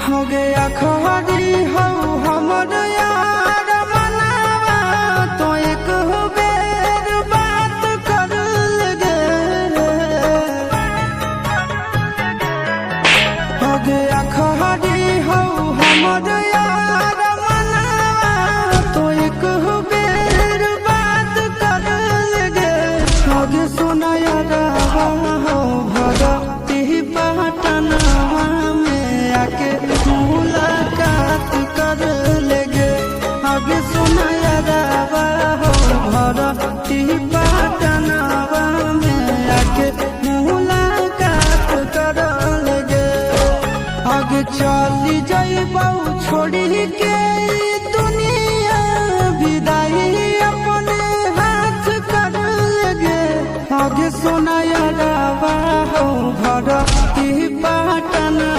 हो गया खरी हो हमर यार मनावा तो एक बेर बात कर लगे। हो गया खरी हो हमर यार मनावा तो एक बेर बात कर लगे। हो गे सोना यार हो भगती पटनावा में आके मुलाकात कर लेगे। आगे सुना यादावा हो भरती पटनावा में आके मुलाकात कर लेगे। आगे चली जाइबा छोड़ी के